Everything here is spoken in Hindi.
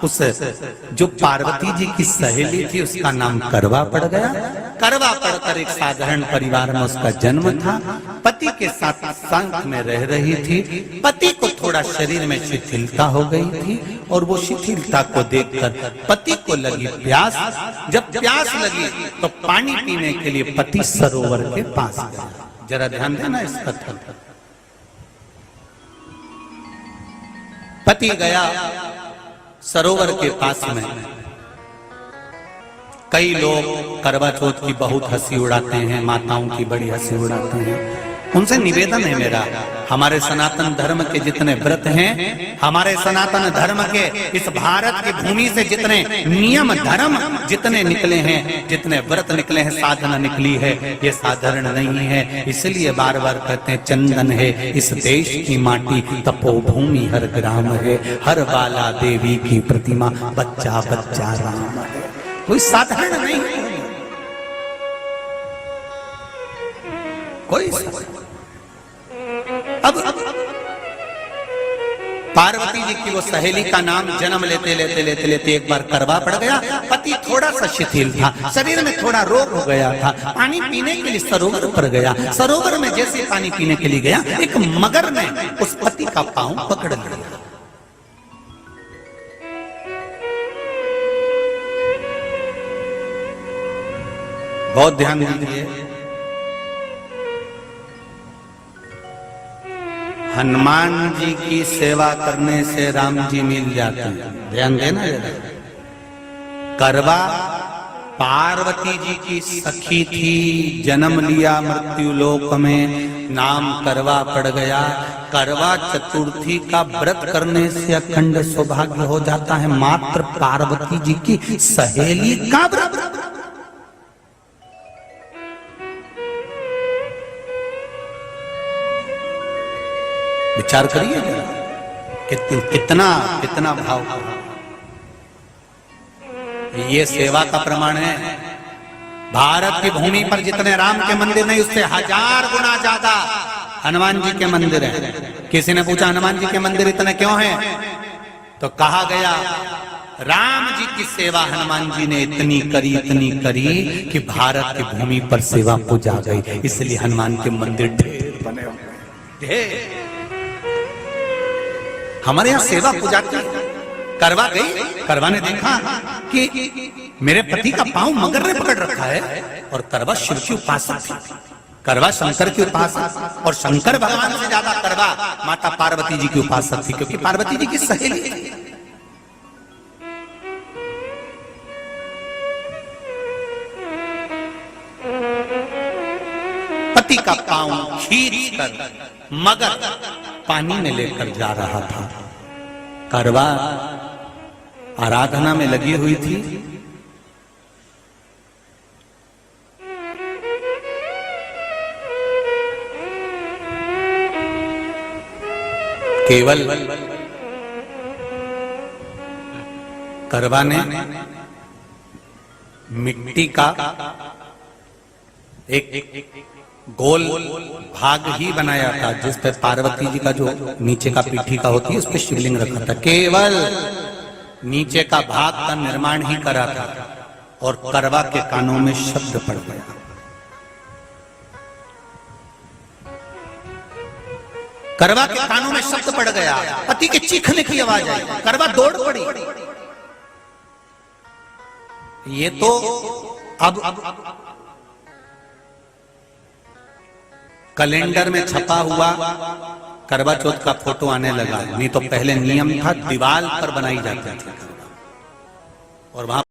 उस जो पार्वती जी की सहेली थी उसका नाम करवा पड़ गया। करवा पड़कर एक साधारण परिवार में उसका जन्म था। पति के साथ संग में रह रही थी। पति को थोड़ा शरीर में शिथिलता हो गई थी और वो शिथिलता को देखकर पति को लगी प्यास। जब प्यास लगी तो पानी पीने के लिए पति सरोवर के पास गया। जरा ध्यान देना इस कथन पर। पति गया सरोवर के पास में। कई लोग करवा चौथ की बहुत हंसी उड़ाते हैं, माताओं की बड़ी हंसी उड़ाते हैं। उनसे निवेदन है मेरा, हमारे सनातन धर्म के जितने व्रत हैं, हमारे सनातन धर्म के इस भारत की भूमि से जितने नियम धर्म जितने निकले हैं, जितने व्रत निकले हैं, साधना निकली है, ये साधारण नहीं है। इसलिए बार बार कहते हैं चंदन है इस देश की माटी, तपोभूमि हर ग्राम है, हर बाला देवी की प्रतिमा, बच्चा बच्चा राम है। कोई साधारण नहीं, कोई अब पार्वती जी की वो सहेली का नाम जन्म लेते लेते लेते लेते एक बार करवा पड़ गया। पति थोड़ा सा शिथिल था, शरीर में थोड़ा रोग हो गया था। पानी पीने के लिए सरोवर पर गया। सरोवर में जैसे पानी पीने के लिए गया, एक मगर ने उस पति का पांव पकड़ लिया। बहुत ध्यान दीजिए, हनुमान जी की सेवा करने से राम जी मिल जाते हैं। ध्यान देना जरा। करवा पार्वती जी की सखी थी, जन्म लिया मृत्यु लोक में, नाम करवा पड़ गया। करवा चतुर्थी का व्रत करने से अखंड सौभाग्य हो जाता है। मात्र पार्वती जी की सहेली का व्रत। विचार करिए कितना कितना भाव। ये सेवा का प्रमाण है। भारत की भूमि पर जितने राम के मंदिर नहीं, उससे 1000 गुना ज्यादा हनुमान जी के मंदिर हैं। किसी ने पूछा हनुमान जी के मंदिर इतने क्यों हैं, तो कहा गया राम जी की सेवा हनुमान जी ने इतनी करी कि भारत की भूमि पर सेवा पूजा गई। इसलिए हनुमान के मंदिर ढेर बने हुए, ढेर। हमारे यहाँ सेवा पूजा की करवा गई। करवा ने देखा कि मेरे पति का पांव मगर ने पकड़ रखा है, और करवा शिव की उपासक थी। करवा शंकर की उपासक, और शंकर भगवान से ज्यादा करवा माता पार्वती जी की उपासक थी, क्योंकि पार्वती जी की सहेली थी। पति का पांव खींच कर मगर पानी में लेकर जा रहा था। करवा आराधना में लगी हुई थी। केवल करवा ने मिट्टी का एक गोल भाग ही बनाया था, जिस पे पार्वती जी का जो नीचे का पीठी का होती है उस पे शिवलिंग रखा था। केवल नीचे का भाग का निर्माण ही करा था, और करवा के कानों में शब्द पड़ गया। करवा के कानों में शब्द पड़ गया, पति के चीखने की आवाज आई। करवा दौड़ पड़ी। ये तो अब कैलेंडर में छपा हुआ करवा चौथ का फोटो आने लगा, नहीं तो पहले नियम था दीवार पर बनाई जाती थी, और वहां